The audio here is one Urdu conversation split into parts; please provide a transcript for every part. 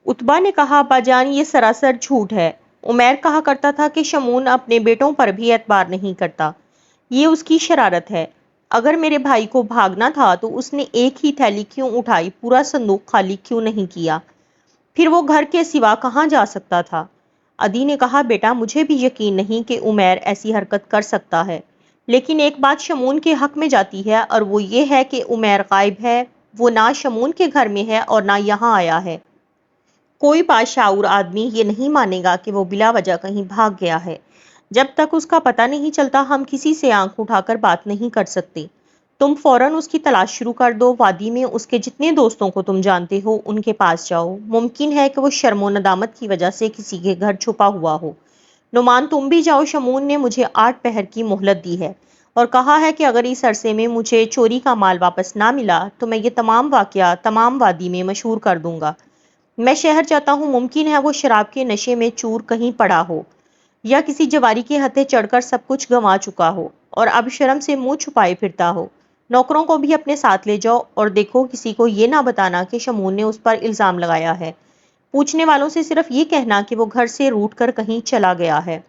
اتبا نے کہا ابا جان یہ سراسر جھوٹ ہے۔ عمیر کہا کرتا تھا کہ شمون اپنے بیٹوں پر بھی اعتبار نہیں کرتا، یہ اس کی شرارت ہے۔ اگر میرے بھائی کو بھاگنا تھا تو اس نے ایک ہی تھیلی کیوں اٹھائی، پورا صندوق خالی کیوں نہیں کیا؟ پھر وہ گھر کے سوا کہاں جا سکتا تھا؟ ادی نے کہا بیٹا مجھے بھی یقین نہیں کہ عمیر ایسی حرکت کر سکتا ہے، لیکن ایک بات شمون کے حق میں جاتی ہے اور وہ یہ ہے کہ عمیر غائب ہے، وہ نہ شمون کے گھر میں ہے اور نہ یہاں آیا ہے۔ کوئی باشعور آدمی یہ نہیں مانے گا کہ وہ بلا وجہ کہیں بھاگ گیا ہے۔ جب تک اس کا پتہ نہیں چلتا ہم کسی سے آنکھ اٹھا کر بات نہیں کر سکتے۔ تم فوراً اس کی تلاش شروع کر دو، وادی میں اس کے جتنے دوستوں کو تم جانتے ہو ان کے پاس جاؤ، ممکن ہے کہ وہ شرم و ندامت کی وجہ سے کسی کے گھر چھپا ہوا ہو۔ نعمان تم بھی جاؤ، شمون نے مجھے 8 پہر کی مہلت دی ہے اور کہا ہے کہ اگر اس عرصے میں مجھے چوری کا مال واپس نہ ملا تو میں یہ تمام واقعات تمام وادی میں مشہور کر دوں گا۔ میں شہر جاتا ہوں، ممکن ہے وہ شراب کے نشے میں چور کہیں پڑا ہو یا کسی جواری کے ہتھے چڑھ کر سب کچھ گنوا چکا ہو اور اب شرم سے منہ چھپائے پھرتا ہو۔ نوکروں کو بھی اپنے ساتھ لے جاؤ اور دیکھو کسی کو یہ نہ بتانا کہ شمون نے اس پر الزام لگایا ہے۔ پوچھنے والوں سے صرف یہ کہنا کہ وہ گھر سے روٹ کر کہیں چلا گیا ہے۔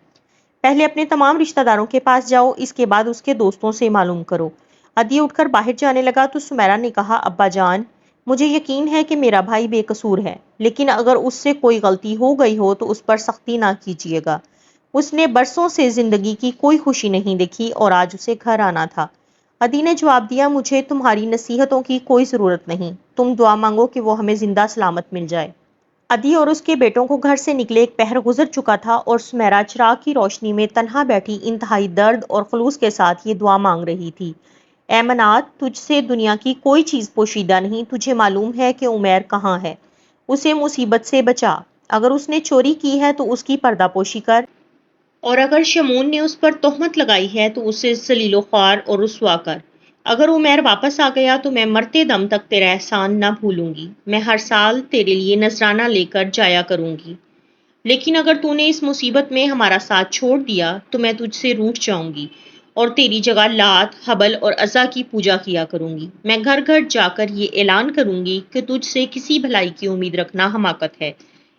پہلے اپنے تمام رشتہ داروں کے پاس جاؤ، اس کے بعد اس کے دوستوں سے معلوم کرو۔ ادی اٹھ کر باہر جانے لگا تو سمیرا نے کہا ابا جان مجھے یقین ہے کہ میرا بھائی بے قصور ہے، لیکن اگر اس سے کوئی غلطی ہو گئی ہو تو اس پر سختی نہ کیجیے گا۔ اس نے برسوں سے زندگی کی کوئی خوشی نہیں دیکھی اور آج اسے گھر آنا تھا۔ ادی نے جواب دیا مجھے تمہاری نصیحتوں کی کوئی ضرورت نہیں، تم دعا مانگو کہ وہ ہمیں زندہ سلامت مل جائے۔ ادی اور اس کے بیٹوں کو گھر سے نکلے ایک پہر گزر چکا تھا اور سمیرا چراغ کی روشنی میں تنہا بیٹھی انتہائی درد اور خلوص کے ساتھ یہ دعا مانگ رہی تھی، اے منات تجھ سے دنیا کی کوئی چیز پوشیدہ نہیں، تجھے معلوم ہے کہ عمیر کہاں ہے، اسے مصیبت سے بچا، اگر اس نے چوری کی ہے تو اس کی پردہ پوشی کر، اور اگر شمون نے اس پر تہمت لگائی ہے تو اسے ذلیل و خوار اور رسوا کر۔ اگر عمیر واپس آ گیا تو میں مرتے دم تک تیرا احسان نہ بھولوں گی، میں ہر سال تیرے لیے نذرانہ لے کر جایا کروں گی، لیکن اگر تو نے اس مصیبت میں ہمارا ساتھ چھوڑ دیا تو میں تجھ سے روٹھ جاؤں گی اور تیری جگہ لات، حبل اور عزا کی پوجا کیا کروں گی۔ میں گھر گھر جا کر یہ اعلان کروں گی کہ تجھ سے کسی بھلائی کی امید رکھنا حماقت ہے۔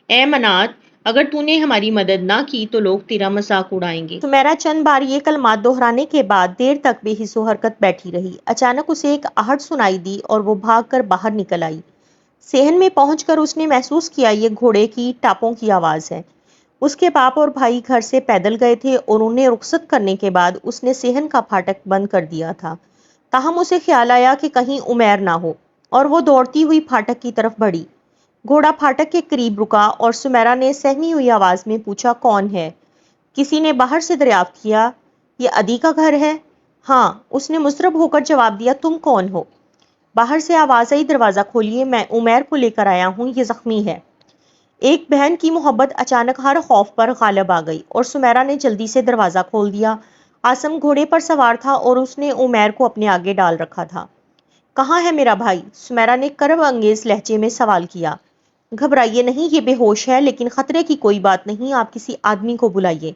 اے منات اگر تو نے ہماری مدد نہ کی تو لوگ تیرا مذاق اڑائیں گے۔ سمیرا چند بار یہ کلمات دہرانے کے بعد دیر تک بے حس و حرکت بیٹھی رہی۔ اچانک اسے ایک آہٹ سنائی دی اور وہ بھاگ کر باہر نکل آئی۔ صحن میں پہنچ کر اس نے محسوس کیا یہ گھوڑے کی ٹاپوں کی آواز ہے۔ اس کے باپ اور بھائی گھر سے پیدل گئے تھے اور انہیں رخصت کرنے کے بعد اس نے صحن کا پھاٹک بند کر دیا تھا، تاہم اسے خیال آیا کہ کہیں عمیر نہ ہو اور وہ دوڑتی ہوئی پھاٹک کی طرف بڑھی۔ گھوڑا پھاٹک کے قریب رکا اور سمیرا نے سہمی ہوئی آواز میں پوچھا کون ہے؟ کسی نے باہر سے دریافت کیا یہ ادی کا گھر ہے؟ ہاں، اس نے مضطرب ہو کر جواب دیا تم کون ہو؟ باہر سے آواز آئی دروازہ کھولیے، میں عمیر کو لے کر آیا ہوں، یہ زخمی ہے۔ ایک بہن کی محبت اچانک ہر خوف پر غالب آ گئی اور سمیرا نے جلدی سے دروازہ کھول دیا۔ عاصم گھوڑے پر سوار تھا اور اس نے عمیر کو اپنے آگے ڈال رکھا تھا۔ کہاں ہے میرا بھائی؟ سمیرا نے کرب انگیز لہجے میں سوال کیا۔ گھبرائیے نہیں، یہ بے ہوش ہے، لیکن خطرے کی کوئی بات نہیں، آپ کسی آدمی کو بلائیے۔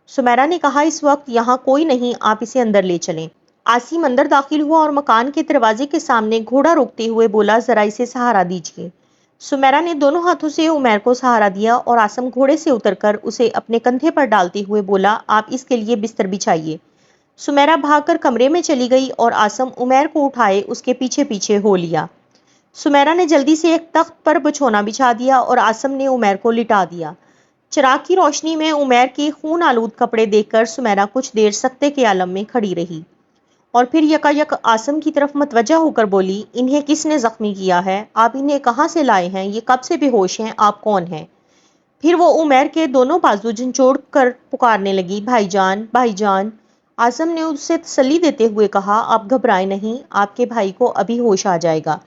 سمیرا نے کہا اس وقت یہاں کوئی نہیں، آپ اسے اندر لے چلیں۔ عاصم اندر داخل ہوا اور مکان کے دروازے کے سامنے گھوڑا روکتے ہوئے بولا ذرا اسے سہارا دیجیے۔ سمیرا نے دونوں ہاتھوں سے عمیر کو سہارا دیا اور عاصم گھوڑے سے اتر کر اسے اپنے کندھے پر ڈالتے ہوئے بولا آپ اس کے لیے بستر بچھائیے۔ سمیرا بھاگ کر کمرے میں چلی گئی اور عاصم عمیر کو اٹھائے اس کے پیچھے پیچھے ہو لیا۔ سمیرا نے جلدی سے ایک تخت پر بچھونا بچھا دیا اور عاصم نے عمیر کو لٹا دیا۔ چراغ کی روشنی میں عمیر کے خون آلود کپڑے دیکھ کر سمیرا کچھ دیر سکتے کے عالم میں کھڑی رہی اور پھر یکایک عاصم کی طرف متوجہ ہو کر بولی انہیں کس نے زخمی کیا ہے؟ آپ انہیں کہاں سے لائے ہیں؟ یہ کب سے بے ہوش ہیں؟ آپ کون ہیں؟ پھر وہ عمیر کے دونوں بازو جھنجھوڑ کر پکارنے لگی بھائی جان، بھائی جان۔ عاصم نے اسے تسلی دیتے ہوئے کہا آپ گھبرائیں نہیں، آپ کے بھائی کو ابھی ہوش آ جائے گا۔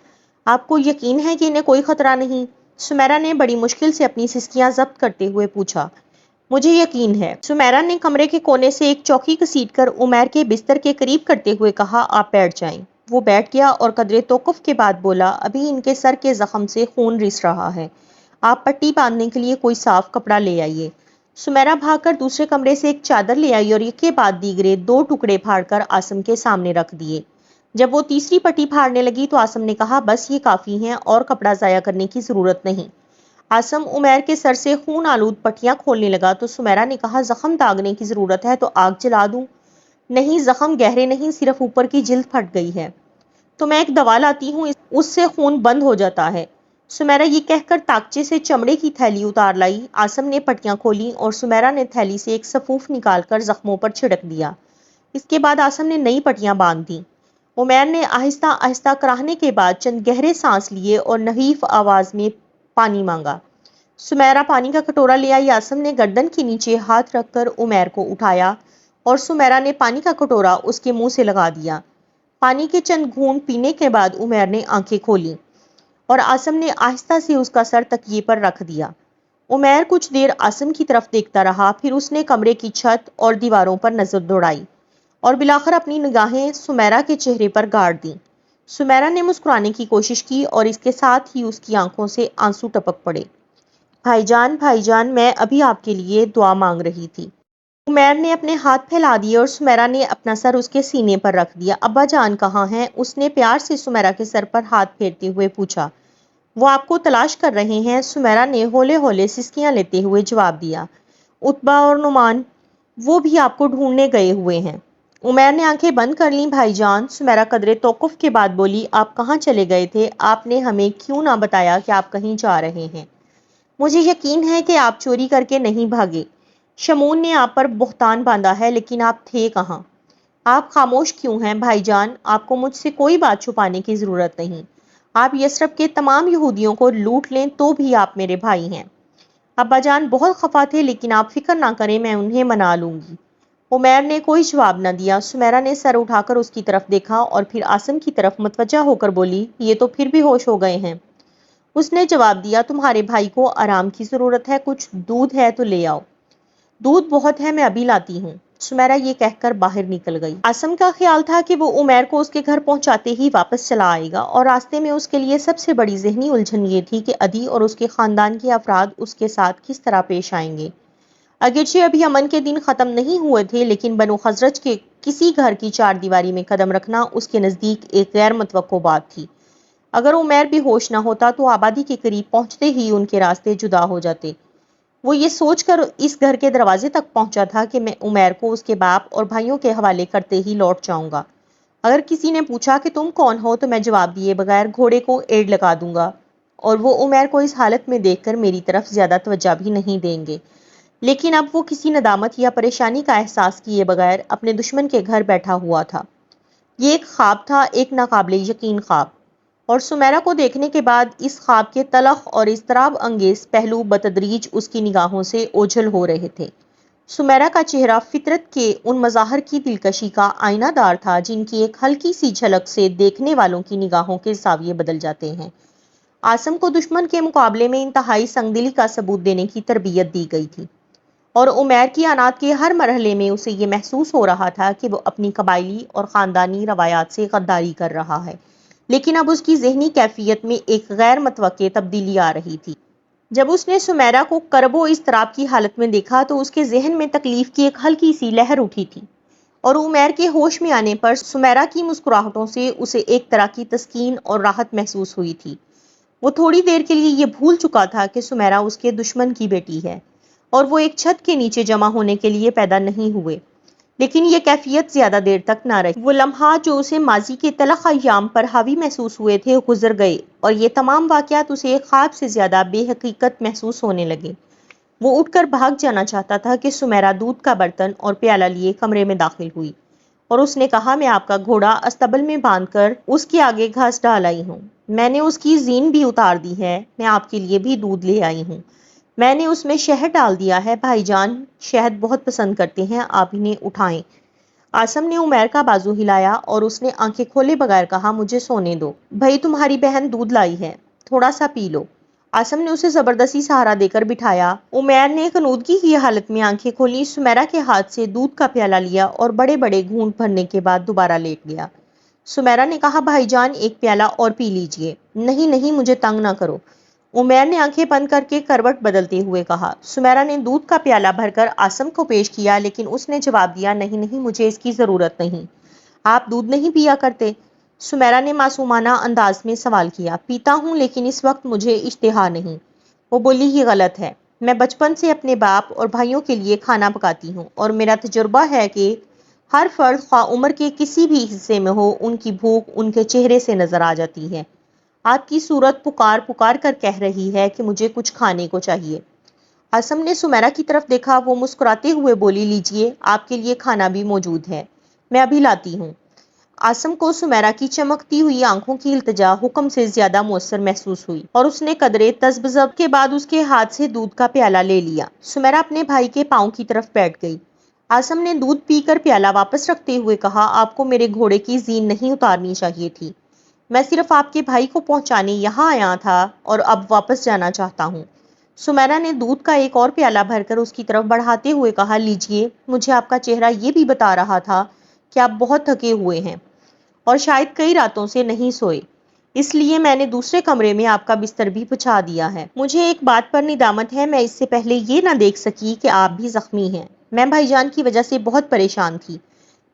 آپ کو یقین ہے کہ انہیں کوئی خطرہ نہیں؟ سمیرا نے بڑی مشکل سے اپنی سسکیاں ضبط کرتے ہوئے پوچھا۔ مجھے یقین ہے۔ سمیرا نے کمرے کے کونے سے ایک چوکی گھسیٹ کر عمیر کے بستر کے قریب کرتے ہوئے کہا آپ بیٹھ جائیں۔ وہ بیٹھ گیا اور قدرے توقف کے بعد بولا ابھی ان کے سر کے زخم سے خون رس رہا ہے، آپ پٹی باندھنے کے لیے کوئی صاف کپڑا لے آئیے۔ سمیرا بھاگ کر دوسرے کمرے سے ایک چادر لے آئی اور ایک کے بعد دیگرے 2 ٹکڑے پھاڑ کر عاصم کے سامنے رکھ دیے۔ جب وہ تیسری پٹی پھاڑنے لگی تو عاصم نے کہا بس یہ کافی ہیں اور کپڑا ضائع کرنے کی ضرورت نہیں۔ آسم عمیر کے سر سے خون آلود پٹیاں کھولنے لگا تو سمیرا نے کہا زخم داغنے کی ضرورت ہے تو آگ جلا دوں؟ نہیں، زخم گہرے نہیں، صرف اوپر کی جلد پھٹ گئی ہے، تو میں ایک دوا لاتی ہوں، اس سے خون بند ہو جاتا ہے۔ سمیرا یہ کہہ کر تاکچے سے چمڑے کی تھیلی اتار لائی۔ آسم نے پٹیاں کھولی اور سمیرا نے تھیلی سے ایک سفوف نکال کر زخموں پر چھڑک دیا۔ اس کے بعد آسم نے نئی پٹیاں باندھ دیں۔ عمیر نے آہستہ آہستہ کراہنے کے بعد چند گہرے سانس لیے اور نحیف آواز میں پانی مانگا۔ سمیرا پانی کا کٹورا لے آئی۔ آسم نے گردن کے نیچے ہاتھ رکھ کر عمیر کو اٹھایا اور سمیرا نے پانی کا کٹورا اس کے منہ سے لگا دیا۔ پانی کے چند گھونٹ پینے کے بعد عمیر نے آنکھیں کھولیں اور آسم نے آہستہ سے اس کا سر تکیے پر رکھ دیا۔ عمیر کچھ دیر آسم کی طرف دیکھتا رہا، پھر اس نے کمرے کی چھت اور دیواروں پر نظر دوڑائی اور بالآخر اپنی نگاہیں سمیرا کے چہرے پر گاڑ دیں۔ سمیرا نے مسکرانے کی کوشش کی اور اس کے ساتھ ہی اس کی آنکھوں سے آنسو ٹپک پڑے۔ بھائی جان، میں ابھی آپ کے لیے دعا مانگ رہی تھی۔ عمیر نے اپنے ہاتھ پھیلا دیے اور سمیرا نے اپنا سر اس کے سینے پر رکھ دیا۔ ابا جان کہاں ہیں؟ اس نے پیار سے سمیرا کے سر پر ہاتھ پھیرتے ہوئے پوچھا۔ وہ آپ کو تلاش کر رہے ہیں، سمیرا نے ہولے ہولے سسکیاں لیتے ہوئے جواب دیا۔ عتبہ اور نعمان، وہ بھی آپ کو ڈھونڈنے گئے ہوئے ہیں۔ عمیر نے آنکھیں بند کر لیں۔ بھائی جان، سمیرا قدرے توقف کے بعد بولی، آپ کہاں چلے گئے تھے؟ آپ نے ہمیں کیوں نہ بتایا کہ آپ کہیں جا رہے ہیں؟ مجھے یقین ہے کہ آپ چوری کر کے نہیں بھاگے۔ شمون نے آپ پر بہتان باندھا ہے، لیکن آپ تھے کہاں؟ آپ خاموش کیوں ہیں؟ بھائی جان، آپ کو مجھ سے کوئی بات چھپانے کی ضرورت نہیں۔ آپ یثرب کے تمام یہودیوں کو لوٹ لیں تو بھی آپ میرے بھائی ہیں۔ ابا جان بہت خفا تھے، لیکن آپ فکر نہ کریں، میں انہیں منا لوں گی۔ عمیر نے کوئی جواب نہ دیا۔ سمیرا نے سر اٹھا کر اس کی طرف دیکھا اور پھر آسم کی طرف متوجہ ہو کر بولی، یہ تو پھر بھی ہوش ہو گئے ہیں۔ اس نے جواب دیا، تمہارے بھائی کو آرام کی ضرورت ہے، کچھ دودھ ہے تو لے آؤ۔ دودھ بہت ہے، میں ابھی لاتی ہوں۔ سمیرا یہ کہہ کر باہر نکل گئی۔ آسم کا خیال تھا کہ وہ عمیر کو اس کے گھر پہنچاتے ہی واپس چلا آئے گا، اور راستے میں اس کے لیے سب سے بڑی ذہنی الجھن یہ تھی کہ عدی اور اس کے خاندان کے افراد اس کے ساتھ کس طرح پیش آئیں گے۔ اگرچہ ابھی امن کے دن ختم نہیں ہوئے تھے، لیکن بنو خزرج کے کسی گھر کی چار دیواری میں قدم رکھنا اس کے نزدیک ایک غیر متوقع بات تھی۔ اگر عمیر بھی ہوش نہ ہوتا تو آبادی کے قریب پہنچتے ہی ان کے راستے جدا ہو جاتے۔ وہ یہ سوچ کر اس گھر کے دروازے تک پہنچا تھا کہ میں عمیر کو اس کے باپ اور بھائیوں کے حوالے کرتے ہی لوٹ جاؤں گا۔ اگر کسی نے پوچھا کہ تم کون ہو تو میں جواب دیے بغیر گھوڑے کو ایڑ لگا دوں گا، اور وہ عمیر کو اس حالت میں دیکھ کر میری طرف زیادہ توجہ بھی نہیں دیں گے۔ لیکن اب وہ کسی ندامت یا پریشانی کا احساس کیے بغیر اپنے دشمن کے گھر بیٹھا ہوا تھا۔ یہ ایک خواب تھا، ایک ناقابل یقین خواب، اور سمیرا کو دیکھنے کے بعد اس خواب کے تلخ اور اضطراب انگیز پہلو بتدریج اس کی نگاہوں سے اوجھل ہو رہے تھے۔ سمیرا کا چہرہ فطرت کے ان مظاہر کی دلکشی کا آئینہ دار تھا جن کی ایک ہلکی سی جھلک سے دیکھنے والوں کی نگاہوں کے زاویے بدل جاتے ہیں۔ آسم کو دشمن کے مقابلے میں انتہائی سنگدلی کا ثبوت دینے کی تربیت دی گئی تھی، اور عمیر کی عناد کے ہر مرحلے میں اسے یہ محسوس ہو رہا تھا کہ وہ اپنی قبائلی اور خاندانی روایات سے غداری کر رہا ہے۔ لیکن اب اس کی ذہنی کیفیت میں ایک غیر متوقع تبدیلی آ رہی تھی۔ جب اس نے سمیرا کو کرب و اضطراب کی حالت میں دیکھا تو اس کے ذہن میں تکلیف کی ایک ہلکی سی لہر اٹھی تھی، اور عمیر کے ہوش میں آنے پر سمیرا کی مسکراہٹوں سے اسے ایک طرح کی تسکین اور راحت محسوس ہوئی تھی۔ وہ تھوڑی دیر کے لیے یہ بھول چکا تھا کہ سمیرا اس کے دشمن کی بیٹی ہے، اور وہ ایک چھت کے نیچے جمع ہونے کے لیے پیدا نہیں ہوئے۔ لیکن یہ کیفیت زیادہ دیر تک نہ رہی۔ وہ لمحات جو اسے ماضی کے تلخ ایام پر حاوی محسوس ہوئے تھے گزر گئے، اور یہ تمام واقعات اسے ایک خواب سے زیادہ بے حقیقت محسوس ہونے لگے۔ وہ اٹھ کر بھاگ جانا چاہتا تھا کہ سمیرا دودھ کا برتن اور پیالہ لیے کمرے میں داخل ہوئی، اور اس نے کہا، میں آپ کا گھوڑا استبل میں باندھ کر اس کے آگے گھاس ڈال آئی ہوں۔ میں نے اس کی زین بھی اتار دی ہے۔ میں آپ کے لیے بھی دودھ لے آئی ہوں۔ میں نے اس میں شہد ڈال دیا ہے۔ بھائی جان شہد بہت پسند کرتے ہیں، آپ انہیں اٹھائیں۔ آسم نے عمیر کا بازو ہلایا اور اس نے آنکھیں کھولے بغیر کہا، مجھے سونے دو۔ بھائی تمہاری بہن دودھ لائی ہے، تھوڑا سا پی لو۔ آسم نے اسے زبردستی سہارا دے کر بٹھایا۔ عمیر نے غنودگی کی حالت میں آنکھیں کھولی، سمیرا کے ہاتھ سے دودھ کا پیالہ لیا اور بڑے بڑے گھونٹ بھرنے کے بعد دوبارہ لیٹ گیا۔ سمیرا نے کہا، بھائی جان ایک پیالہ اور پی لیجئے۔ نہیں نہیں، مجھے تنگ نہ کرو، عمیر نے آنکھیں بند کر کے کروٹ بدلتے ہوئے کہا۔ سمیرا نے دودھ کا پیالہ بھر کر آسم کو پیش کیا، لیکن اس نے جواب دیا، نہیں نہیں، مجھے اس کی ضرورت نہیں۔ آپ دودھ نہیں پیا کرتے؟ سمیرا نے معصومانہ انداز میں سوال کیا۔ پیتا ہوں، لیکن اس وقت مجھے اشتہا نہیں۔ وہ بولی یہ غلط ہے، میں بچپن سے اپنے باپ اور بھائیوں کے لیے کھانا پکاتی ہوں اور میرا تجربہ ہے کہ ہر فرد خواہ عمر کے کسی بھی حصے میں ہو ان کی بھوک ان کے چہرے سے نظر آ جاتی ہے۔ آپ کی صورت پکار پکار کر کہہ رہی ہے کہ مجھے کچھ کھانے کو چاہیے۔ عاصم نے سمیرہ کی طرف دیکھا، وہ مسکراتے ہوئے بولی لیجئے آپ کے لیے کھانا بھی موجود ہے، میں ابھی لاتی ہوں۔ عاصم کو سمیرہ کی چمکتی ہوئی آنکھوں کی التجا حکم سے زیادہ مؤثر محسوس ہوئی اور اس نے قدرے تذبذب کے بعد اس کے ہاتھ سے دودھ کا پیالہ لے لیا۔ سمیرہ اپنے بھائی کے پاؤں کی طرف بیٹھ گئی۔ عاصم نے دودھ پی کر پیالہ واپس رکھتے ہوئے کہا، آپ کو میرے گھوڑے کی زین نہیں اتارنی چاہیے تھی، میں صرف آپ کے بھائی کو پہنچانے یہاں آیا تھا اور اب واپس جانا چاہتا ہوں۔ سمیرہ نے دودھ کا ایک اور پیالہ بھر کر اس کی طرف بڑھاتے ہوئے کہا، لیجئے، مجھے آپ کا چہرہ یہ بھی بتا رہا تھا کہ آپ بہت تھکے ہوئے ہیں اور شاید کئی راتوں سے نہیں سوئے، اس لیے میں نے دوسرے کمرے میں آپ کا بستر بھی بچھا دیا ہے۔ مجھے ایک بات پر ندامت ہے، میں اس سے پہلے یہ نہ دیکھ سکی کہ آپ بھی زخمی ہیں۔ میں بھائی جان کی وجہ سے بہت پریشان تھی۔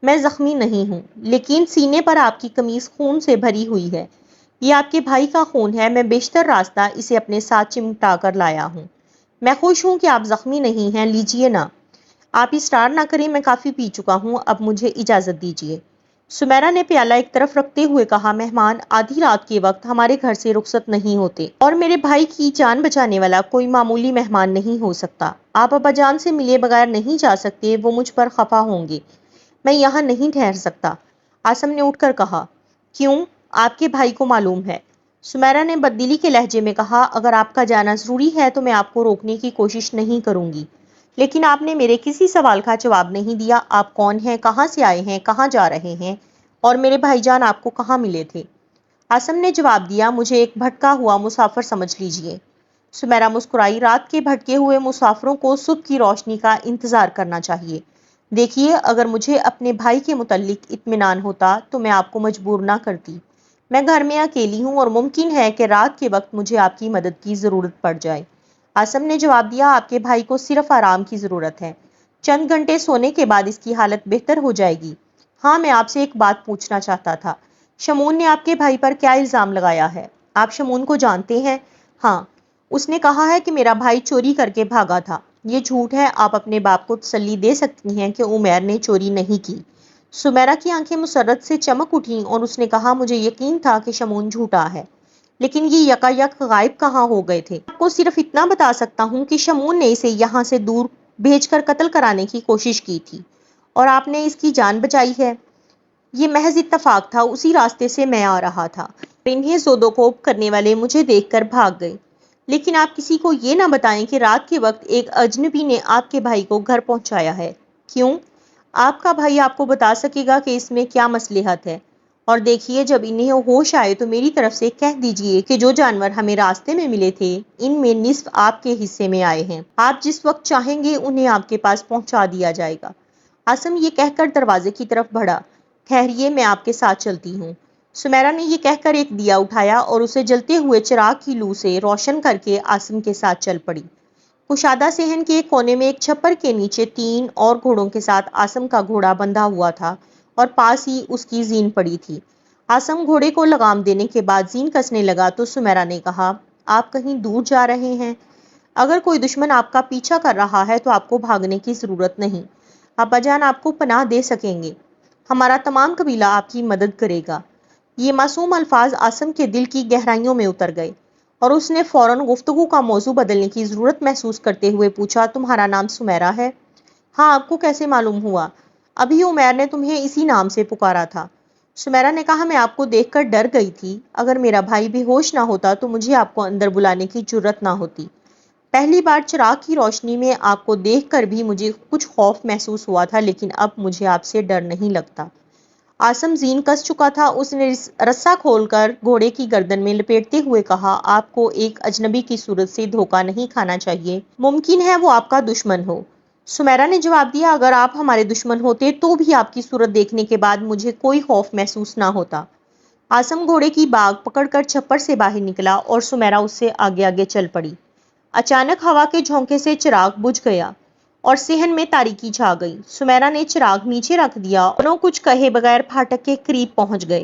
میں زخمی نہیں ہوں، لیکن سینے پر آپ کی قمیض خون سے بھری ہوئی ہے، یہ آپ کے بھائی کا خون ہے، میں بیشتر راستہ اسے اپنے ساتھ چمٹا کر لایا ہوں۔ میں خوش ہوں کہ آپ زخمی نہیں ہیں، لیجئے نا۔ آپ اسٹار نہ کریں، میں کافی پی چکا ہوں، اب مجھے اجازت دیجئے۔ سمیرہ نے پیالہ ایک طرف رکھتے ہوئے کہا، مہمان آدھی رات کے وقت ہمارے گھر سے رخصت نہیں ہوتے اور میرے بھائی کی جان بچانے والا کوئی معمولی مہمان نہیں ہو سکتا۔ آپ ابا جان سے ملے بغیر نہیں جا سکتے، وہ مجھ پر خفا ہوں گے، میں یہاں نہیں ٹھہر سکتا۔ عاصم نے اٹھ کر کہا، کیوں؟ آپ کے بھائی کو معلوم ہے؟ سمیرہ نے بددلی کے لہجے میں کہا، اگر آپ کا جانا ضروری ہے تو میں آپ کو روکنے کی کوشش نہیں کروں گی، لیکن آپ نے میرے کسی سوال کا جواب نہیں دیا۔ آپ کون ہیں، کہاں سے آئے ہیں، کہاں جا رہے ہیں، اور میرے بھائی جان آپ کو کہاں ملے تھے؟ عاصم نے جواب دیا، مجھے ایک بھٹکا ہوا مسافر سمجھ لیجئے۔ سمیرہ مسکرائی، رات کے بھٹکے ہوئے مسافروں کو صبح کی روشنی کا انتظار کرنا چاہیے۔ دیکھیے، اگر مجھے اپنے بھائی کے متعلق اطمینان ہوتا تو میں آپ کو مجبور نہ کرتی۔ میں گھر میں اکیلی ہوں اور ممکن ہے کہ رات کے وقت مجھے آپ کی مدد کی ضرورت پڑ جائے۔ عاصم نے جواب دیا، آپ کے بھائی کو صرف آرام کی ضرورت ہے، چند گھنٹے سونے کے بعد اس کی حالت بہتر ہو جائے گی۔ ہاں، میں آپ سے ایک بات پوچھنا چاہتا تھا، شمون نے آپ کے بھائی پر کیا الزام لگایا ہے؟ آپ شمون کو جانتے ہیں؟ ہاں، اس نے کہا ہے کہ میرا بھائی چوری کر کے بھاگا تھا۔ یہ جھوٹ ہے، آپ اپنے باپ کو تسلی دے سکتی ہیں کہ عمیر نے چوری نہیں کی۔ سمیرہ کی آنکھیں مسرت سے چمک اٹھیں اور اس نے کہا، مجھے یقین تھا کہ شمون جھوٹا ہے، لیکن یہ یکا یک غائب کہاں ہو گئے تھے؟ آپ کو صرف اتنا بتا سکتا ہوں کہ شمون نے اسے یہاں سے دور بھیج کر قتل کرانے کی کوشش کی تھی اور آپ نے اس کی جان بچائی ہے۔ یہ محض اتفاق تھا، اسی راستے سے میں آ رہا تھا، انہیں زودوکوب کرنے والے مجھے دیکھ کر بھاگ گئے، لیکن آپ کسی کو یہ نہ بتائیں کہ رات کے وقت ایک اجنبی نے آپ کے بھائی کو گھر پہنچایا ہے۔ کیوں؟ آپ کا بھائی آپ کو بتا سکے گا کہ اس میں کیا مصلحت ہے۔ اور دیکھیے، جب انہیں ہوش آئے تو میری طرف سے کہہ دیجئے کہ جو جانور ہمیں راستے میں ملے تھے ان میں نصف آپ کے حصے میں آئے ہیں، آپ جس وقت چاہیں گے انہیں آپ کے پاس پہنچا دیا جائے گا۔ عاصم یہ کہہ کر دروازے کی طرف بڑھا، ٹھہریے، میں آپ کے ساتھ چلتی ہوں۔ سمیرہ نے یہ کہہ کر ایک دیا اٹھایا اور اسے جلتے ہوئے چراغ کی لو سے روشن کر کے عاصم کے ساتھ چل پڑی۔ کشادہ صحن کے ایک کونے میں ایک چھپر کے نیچے 3 اور گھوڑوں کے ساتھ عاصم کا گھوڑا بندھا ہوا تھا اور پاس ہی اس کی زین پڑی تھی۔ عاصم گھوڑے کو لگام دینے کے بعد زین کسنے لگا تو سمیرہ نے کہا، آپ کہیں دور جا رہے ہیں؟ اگر کوئی دشمن آپ کا پیچھا کر رہا ہے تو آپ کو بھاگنے کی ضرورت نہیں، ابا جان آپ کو پناہ دے سکیں گے، ہمارا تمام قبیلہ آپ کی مدد کرے گا۔ یہ معصوم الفاظ عاصم کے دل کی گہرائیوں میں اتر گئے اور اس نے فوراً گفتگو کا موضوع بدلنے کی ضرورت محسوس کرتے ہوئے پوچھا، تمہارا نام سمیرہ ہے؟ ہاں، آپ کو کیسے معلوم ہوا؟ ابھی عمیر نے تمہیں اسی نام سے پکارا تھا۔ سمیرہ نے کہا، میں آپ کو دیکھ کر ڈر گئی تھی، اگر میرا بھائی بے ہوش نہ ہوتا تو مجھے آپ کو اندر بلانے کی جرأت نہ ہوتی۔ پہلی بار چراغ کی روشنی میں آپ کو دیکھ کر بھی مجھے کچھ خوف محسوس ہوا تھا، لیکن اب مجھے آپ سے ڈر نہیں لگتا۔ عاصم زین کس چکا تھا، اس نے رسا کھول کر گھوڑے کی گردن میں لپیٹتے ہوئے کہا، آپ کو ایک اجنبی کی صورت سے دھوکہ نہیں کھانا چاہیے، ممکن ہے وہ آپ کا دشمن ہو۔ سمیرہ نے جواب دیا، اگر آپ ہمارے دشمن ہوتے تو بھی آپ کی صورت دیکھنے کے بعد مجھے کوئی خوف محسوس نہ ہوتا۔ عاصم گھوڑے کی باگ پکڑ کر چھپر سے باہر نکلا اور سمیرہ اس سے آگے آگے چل پڑی۔ اچانک ہوا کے جھونکے سے چراغ بجھ گیا اور صحن میں تاریکی چھا گئی۔ سمیرہ نے چراغ نیچے رکھ دیا، دونوں کچھ کہے بغیر پھاٹک کے قریب پہنچ گئے۔